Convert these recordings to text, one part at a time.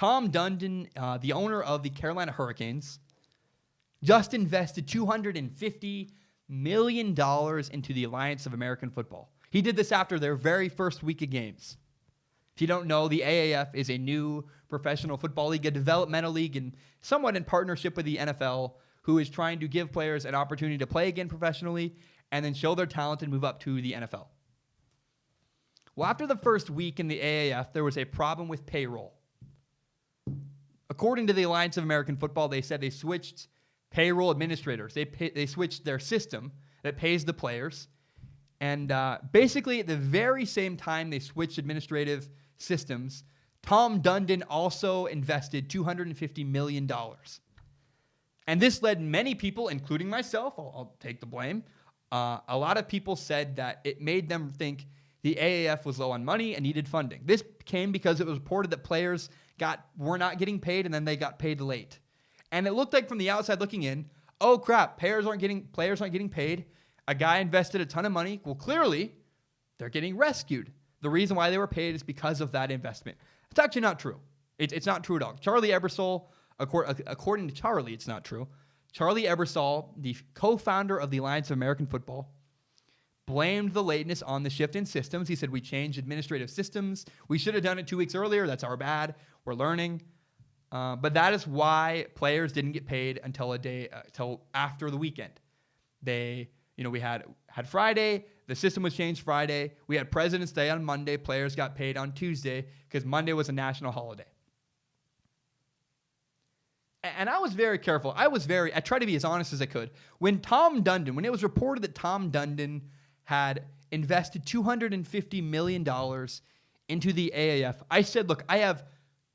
Tom Dundon, the owner of the Carolina Hurricanes, just invested $250 million into the Alliance of American Football. He did this after their very first week of games. If you don't know, the AAF is a new professional football league, a developmental league, and somewhat in partnership with the NFL, who is trying to give players an opportunity to play again professionally and then show their talent and move up to the NFL. Well, after the first week in the AAF, there was a problem with payroll. According to the Alliance of American Football, they said they switched payroll administrators. They switched their system that pays the players. And basically, at the very same time they switched administrative systems, Tom Dundon also invested $250 million. And this led many people, including myself, I'll take the blame, a lot of people said that it made them think the AAF was low on money and needed funding. This came because it was reported that players were not getting paid and then they got paid late. And it looked like from the outside looking in, oh crap, players aren't getting paid. A guy invested a ton of money. Well, clearly, they're getting rescued. The reason why they were paid is because of that investment. It's actually not true. It's not true at all. Charlie Ebersol, according to Charlie, it's not true. Charlie Ebersol, the co-founder of the Alliance of American Football, blamed the lateness on the shift in systems. He said, we changed administrative systems. We should have done it 2 weeks earlier. That's our bad. We're learning. But that is why players didn't get paid until after the weekend. We had Friday. The system was changed Friday. We had President's Day on Monday. Players got paid on Tuesday because Monday was a national holiday. And I was very careful. I tried to be as honest as I could. When it was reported that Tom Dundon had invested $250 million into the AAF, I said, look, I have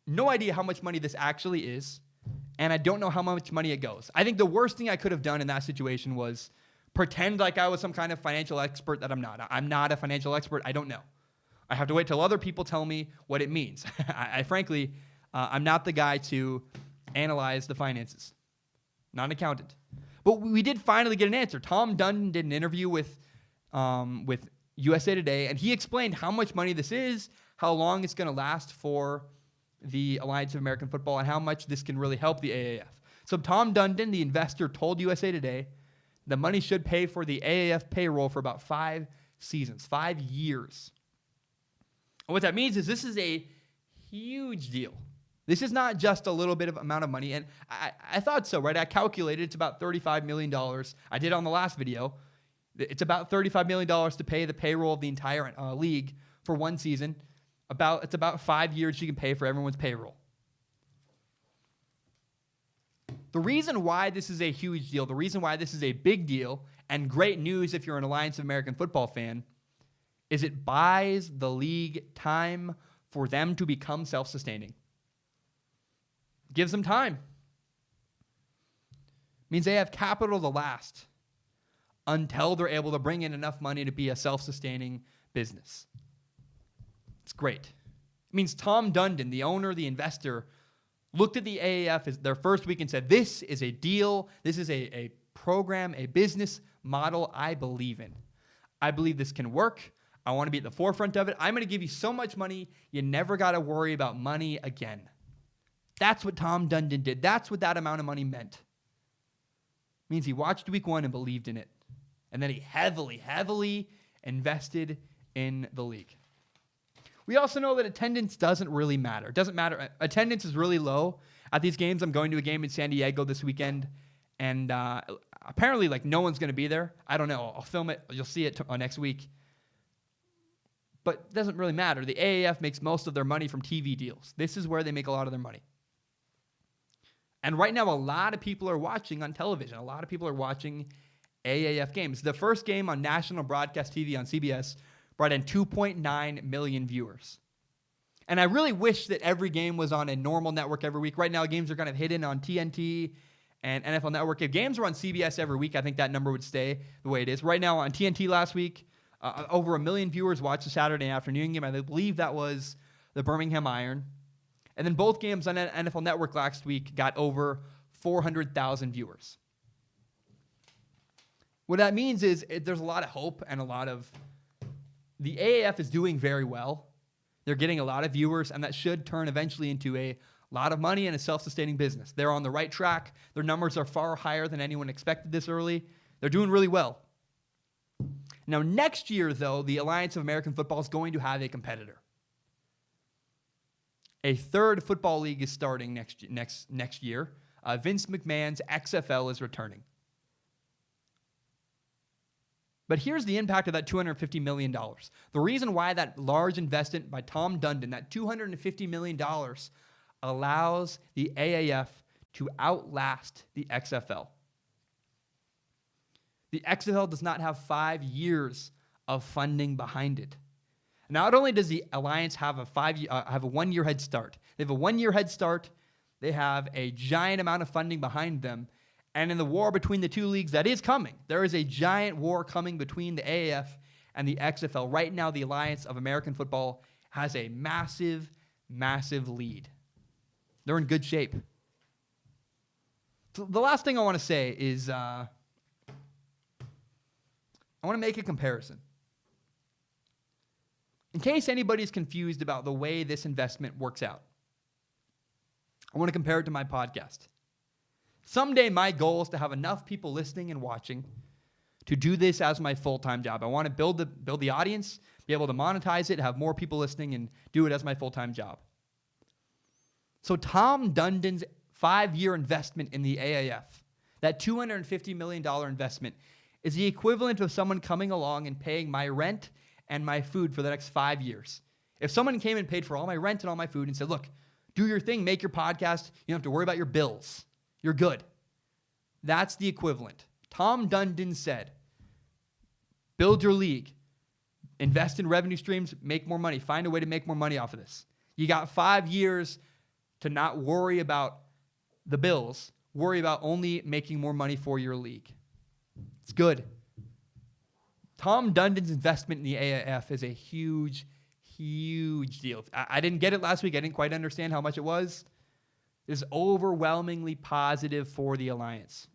no idea how much money this actually is, and I don't know how much money it goes. I think the worst thing I could have done in that situation was pretend like I was some kind of financial expert that I'm not. I'm not a financial expert. I don't know. I have to wait till other people tell me what it means. Frankly, I'm not the guy to analyze the finances. Not an accountant. But we did finally get an answer. Tom Dundon did an interview with USA Today, and he explained how much money this is, how long it's going to last for the Alliance of American Football, and how much this can really help the AAF. So Tom Dundon, the investor, told USA Today the money should pay for the AAF payroll for about 5 seasons, 5 years. And what that means is this is a huge deal. This is not just a little bit of amount of money. And I thought so, right? I calculated it's about $35 million. I did on the last video. It's about $35 million to pay the payroll of the entire league for 1 season. It's about 5 years you can pay for everyone's payroll. The reason why this is a huge deal, the reason why this is a big deal, and great news if you're an Alliance of American Football fan, is it buys the league time for them to become self-sustaining. Gives them time. Means they have capital to last until they're able to bring in enough money to be a self-sustaining business. It's great. It means Tom Dundon, the owner, the investor, looked at the AAF as their first week and said, this is a deal, this is a program, a business model I believe in. I believe this can work. I want to be at the forefront of it. I'm going to give you so much money, you never got to worry about money again. That's what Tom Dundon did. That's what that amount of money meant. It means he watched week 1 and believed in it. And then he heavily invested in the league. We also know that attendance doesn't really matter. It doesn't matter. Attendance is really low at these games. I'm going to a game in San Diego this weekend, and apparently, no one's going to be there. I don't know. I'll film it. You'll see it next week. But it doesn't really matter. The AAF makes most of their money from TV deals. This is where they make a lot of their money. And right now, a lot of people are watching on television. A lot of people are watching AAF games. The first game on national broadcast TV on CBS brought in 2.9 million viewers. And I really wish that every game was on a normal network every week. Right now, games are kind of hidden on TNT and NFL Network. If games were on CBS every week, I think that number would stay the way it is. Right now, on TNT last week, over 1 million viewers watched the Saturday afternoon game. I believe that was the Birmingham Iron. And then both games on NFL Network last week got over 400,000 viewers. What that means is there's a lot of hope and the AAF is doing very well. They're getting a lot of viewers, and that should turn eventually into a A lot of money and a self-sustaining business. They're on the right track. Their numbers are far higher than anyone expected this early. They're doing really well. Now, next year, though, the Alliance of American Football is going to have a competitor. A third football league is starting next year. Vince McMahon's XFL is returning. But here's the impact of that $250 million. The reason why that large investment by Tom Dundon, that $250 million, allows the AAF to outlast the XFL. The XFL does not have 5 years of funding behind it. Not only does the Alliance have a 1-year head start, they have a 1-year head start, they have a giant amount of funding behind them, and in the war between the two leagues that is coming, there is a giant war coming between the AAF and the XFL. Right now, the Alliance of American Football has a massive, massive lead. They're in good shape. So the last thing I want to say is I want to make a comparison. In case anybody's confused about the way this investment works out, I want to compare it to my podcast. Someday, my goal is to have enough people listening and watching to do this as my full-time job. I want to build the audience, be able to monetize it, have more people listening, and do it as my full-time job. So Tom Dundon's 5-year investment in the AAF, that $250 million investment, is the equivalent of someone coming along and paying my rent and my food for the next 5 years. If someone came and paid for all my rent and all my food and said, look, do your thing, make your podcast, you don't have to worry about your bills. You're good. That's the equivalent. Tom Dundon said, build your league, invest in revenue streams, make more money, find a way to make more money off of this. You got 5 years to not worry about the bills, worry about only making more money for your league. It's good. Tom Dundon's investment in the AAF is a huge, huge deal. I didn't get it last week. I didn't quite understand how much it was. Is overwhelmingly positive for the Alliance.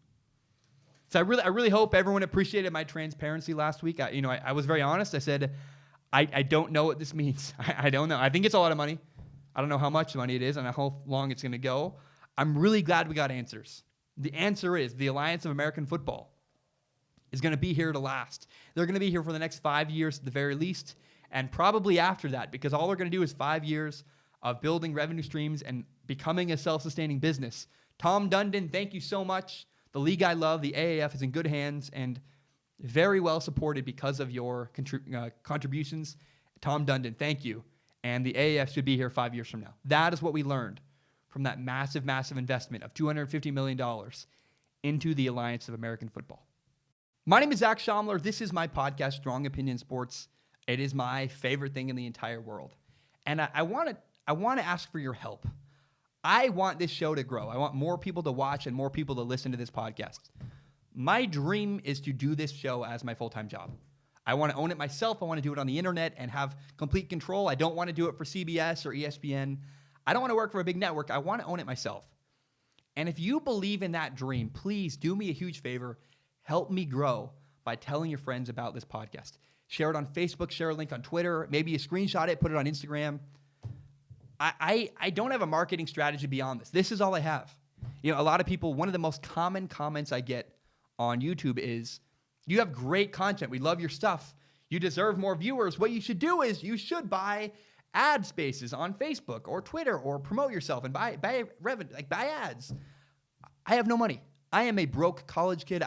So I really hope everyone appreciated my transparency last week. I was very honest. I said, I don't know what this means. I don't know. I think it's a lot of money. I don't know how much money it is and how long it's going to go. I'm really glad we got answers. The answer is the Alliance of American Football is going to be here to last. They're going to be here for the next 5 years at the very least, and probably after that, because all they're going to do is 5 years of building revenue streams and becoming a self-sustaining business. Tom Dundon, thank you so much. The league I love, the AAF, is in good hands and very well supported because of your contributions. Tom Dundon, thank you. And the AAF should be here 5 years from now. That is what we learned from that massive, massive investment of $250 million into the Alliance of American Football. My name is Zach Schomler. This is my podcast, Strong Opinion Sports. It is my favorite thing in the entire world. And I want to ask for your help. I want this show to grow. I want more people to watch and more people to listen to this podcast. My dream is to do this show as my full-time job. I want to own it myself. I want to do it on the internet and have complete control. I don't want to do it for CBS or ESPN. I don't want to work for a big network. I want to own it myself. And if you believe in that dream, please do me a huge favor. Help me grow by telling your friends about this podcast. Share it on Facebook, share a link on Twitter, maybe you screenshot it, put it on Instagram. I don't have a marketing strategy beyond this. This is all I have. A lot of people, one of the most common comments I get on YouTube is, you have great content. We love your stuff. You deserve more viewers. What you should do is you should buy ad spaces on Facebook or Twitter or promote yourself and buy revenue, like buy ads. I have no money. I am a broke college kid.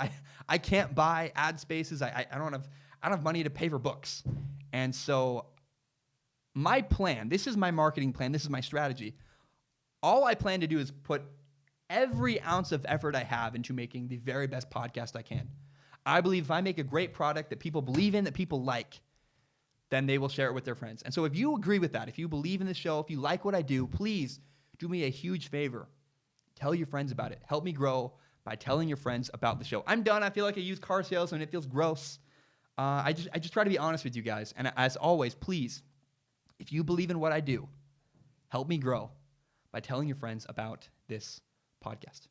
I can't buy ad spaces. I don't have money to pay for books. And so my plan, this is my marketing plan, this is my strategy. All I plan to do is put every ounce of effort I have into making the very best podcast I can. I believe if I make a great product that people believe in, that people like, then they will share it with their friends. And so if you agree with that, if you believe in the show, if you like what I do, please do me a huge favor. Tell your friends about it. Help me grow by telling your friends about the show. I'm done. I feel like a used car salesman. It feels gross. I just try to be honest with you guys. And as always, please, if you believe in what I do, help me grow by telling your friends about this podcast.